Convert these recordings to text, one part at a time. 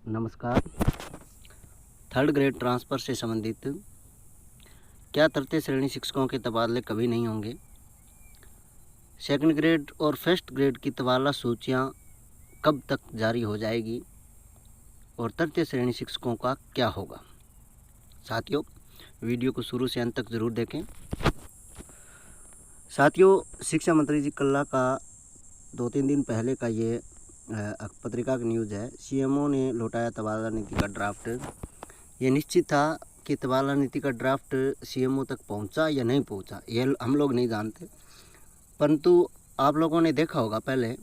नमस्कार। Third grade transfer से संबंधित क्या तृतीय श्रेणी शिक्षकों के तबादले कभी नहीं होंगे? सेकंड ग्रेड और फर्स्ट ग्रेड की तबादला सूचियां कब तक जारी हो जाएगी और तृतीय श्रेणी शिक्षकों का क्या होगा? साथियों, वीडियो को शुरू से अंत तक ज़रूर देखें। साथियों, शिक्षा मंत्री जी कल्ला का 2-3 दिन पहले का ये पत्रिका की न्यूज़ है। सीएमओ ने लौटाया तबादला नीति का ड्राफ्ट। ये निश्चित था कि तबादला नीति का ड्राफ्ट सीएमओ तक पहुंचा या नहीं पहुंचा, ये हम लोग नहीं जानते। परंतु आप लोगों ने देखा होगा, पहले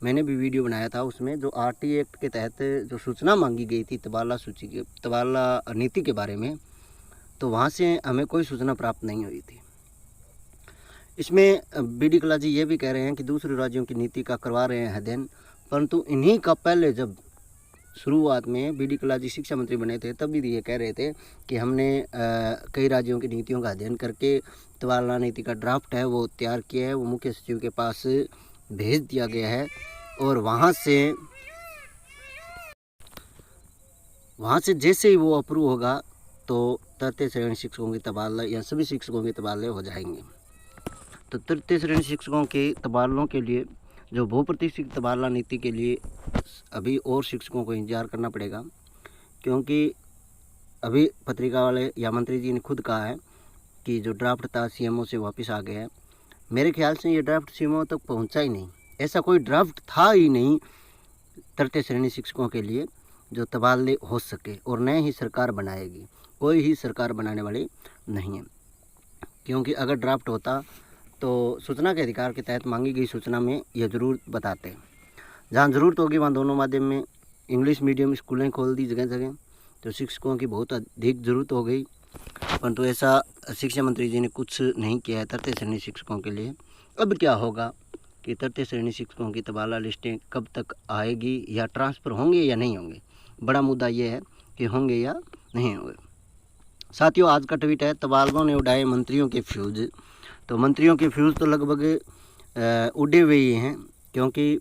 मैंने भी वीडियो बनाया था, उसमें जो आरटी एक्ट के तहत जो सूचना मांगी गई थी तबादला नीति के बारे में, तो वहाँ से हमें कोई सूचना प्राप्त नहीं हुई थी। इसमें बीडी कल्ला जी ये भी कह रहे हैं कि दूसरे राज्यों की नीति का करवा रहे हैं अध्ययन, परंतु इन्हीं का पहले जब शुरुआत में बीडी कल्ला जी शिक्षा मंत्री बने थे तब भी ये कह रहे थे कि हमने कई राज्यों की नीतियों का अध्ययन करके तबादला नीति का ड्राफ्ट है वो तैयार किया है, वो मुख्य सचिव के पास भेज दिया गया है और वहाँ से जैसे ही वो अप्रूव होगा तो तृतीय श्रेणी शिक्षकों की तबादला या सभी शिक्षकों के तबादले हो जाएंगे। तो तृतीय श्रेणी शिक्षकों के तबादलों के लिए जो बहुप्रतीक्षित तबादला नीति के लिए अभी और शिक्षकों को इंतजार करना पड़ेगा, क्योंकि अभी पत्रिका वाले या मंत्री जी ने खुद कहा है कि जो ड्राफ्ट था सीएमओ से वापस आ गया है। मेरे ख्याल से ये ड्राफ्ट सीएमओ तक पहुंचा ही नहीं, ऐसा कोई ड्राफ्ट था ही नहीं तृतीय श्रेणी शिक्षकों के लिए जो तबादले हो सके, और न ही सरकार बनाएगी, कोई ही सरकार बनाने वाली नहीं है। क्योंकि अगर ड्राफ्ट होता तो सूचना के अधिकार के तहत मांगी गई सूचना में यह ज़रूर बताते। जहाँ ज़रूरत होगी वहाँ दोनों माध्यम में इंग्लिश मीडियम स्कूलें खोल दी जगह जगह, तो शिक्षकों की बहुत अधिक ज़रूरत हो गई, परंतु ऐसा शिक्षा मंत्री जी ने कुछ नहीं किया है तृतीय श्रेणी शिक्षकों के लिए। अब क्या होगा कि तृतीय श्रेणी शिक्षकों की तबादला लिस्टें कब तक आएगी, या ट्रांसफ़र होंगे या नहीं होंगे, बड़ा मुद्दा ये है कि होंगे या नहीं होंगे। साथियों, आज का ट्वीट है, तबादलों ने उड़ाए मंत्रियों के फ्यूज़। तो मंत्रियों के फ्यूज़ तो लगभग उड़े हुए ही हैं, क्योंकि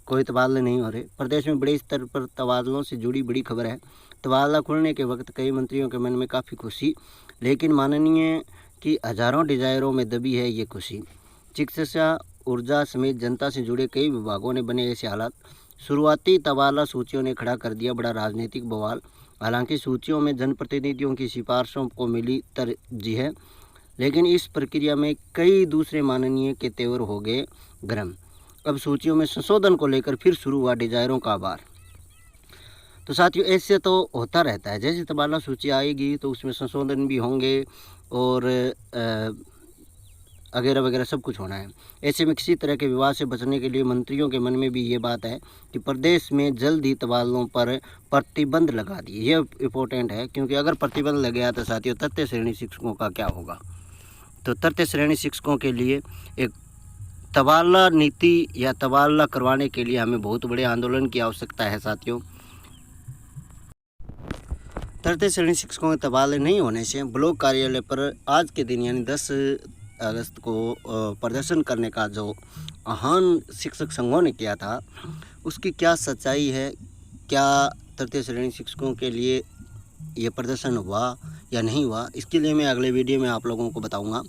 कोई तबादले नहीं हो रहे। प्रदेश में बड़े स्तर पर तबादलों से जुड़ी बड़ी खबर है। तबादला खुलने के वक्त कई मंत्रियों के मन में काफ़ी खुशी, लेकिन माननीय कि हज़ारों डिजायरों में दबी है ये खुशी। चिकित्सा, ऊर्जा समेत जनता से जुड़े कई विभागों ने बने ऐसे हालात। शुरुआती तबादला सूचियों ने खड़ा कर दिया बड़ा राजनीतिक बवाल। हालांकि सूचियों में जनप्रतिनिधियों की सिफारिशों को मिली तरजीह है, लेकिन इस प्रक्रिया में कई दूसरे माननीय के तेवर हो गए गर्म। अब सूचियों में संशोधन को लेकर फिर शुरू हुआ डिजायरों का आभार। तो साथियों, ऐसे तो होता रहता है, जैसे तबादला सूची आएगी तो उसमें संशोधन भी होंगे और वगैरह वगैरह सब कुछ होना है। ऐसे में किसी तरह के विवाद से बचने के लिए मंत्रियों के मन में भी ये बात है कि प्रदेश में जल्द ही तबादलों पर प्रतिबंध लगा दिए। ये इम्पोर्टेंट है, क्योंकि अगर प्रतिबंध लग गया तो साथियों तृतीय श्रेणी शिक्षकों का क्या होगा। तो तृतीय श्रेणी शिक्षकों के लिए एक तबादला नीति या तबादला करवाने के लिए हमें बहुत बड़े आंदोलन की आवश्यकता है। साथियों, तृतीय श्रेणी शिक्षकों के तबादले नहीं होने से ब्लॉक कार्यालय पर आज के दिन यानी 10 अगस्त को प्रदर्शन करने का जो आह्वान शिक्षक संघों ने किया था, उसकी क्या सच्चाई है, क्या तृतीय श्रेणी शिक्षकों के लिए ये प्रदर्शन हुआ या नहीं हुआ, इसके लिए मैं अगले वीडियो में आप लोगों को बताऊंगा।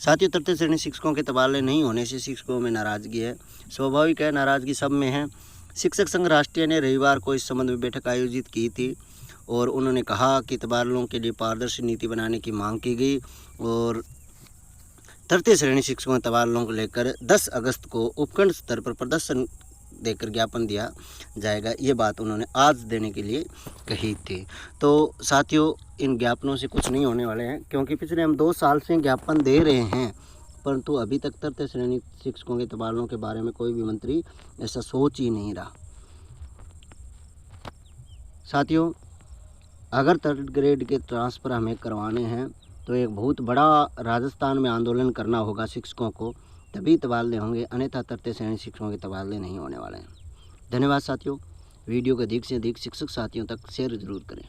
साथियों, तृतीय श्रेणी शिक्षकों के तबादले नहीं होने से शिक्षकों में नाराज़गी है, स्वाभाविक है, नाराज़गी सब में है। शिक्षक संघ राष्ट्रीय ने रविवार को इस संबंध में बैठक आयोजित की थी और उन्होंने कहा कि तबादलों के लिए पारदर्शी नीति बनाने की मांग की गई और तृतीय श्रेणी शिक्षकों के तबादलों को लेकर 10 अगस्त को उपखंड स्तर पर प्रदर्शन देकर ज्ञापन दिया जाएगा। ये बात उन्होंने आज देने के लिए कही थी। तो साथियों, इन ज्ञापनों से कुछ नहीं होने वाले हैं, क्योंकि पिछले हम 2 साल से ज्ञापन दे रहे हैं, परंतु अभी तक तृतीय श्रेणी शिक्षकों के तबादलों के बारे में कोई भी मंत्री ऐसा सोच ही नहीं रहा। साथियों, अगर थर्ड ग्रेड के ट्रांसफ़र हमें करवाने हैं तो एक बहुत बड़ा राजस्थान में आंदोलन करना होगा शिक्षकों को, तभी तबादले होंगे, अन्यथा तृतीय श्रेणी शिक्षकों के तबादले नहीं होने वाले हैं। धन्यवाद साथियों। वीडियो को अधिक से अधिक शिक्षक साथियों तक शेयर जरूर करें।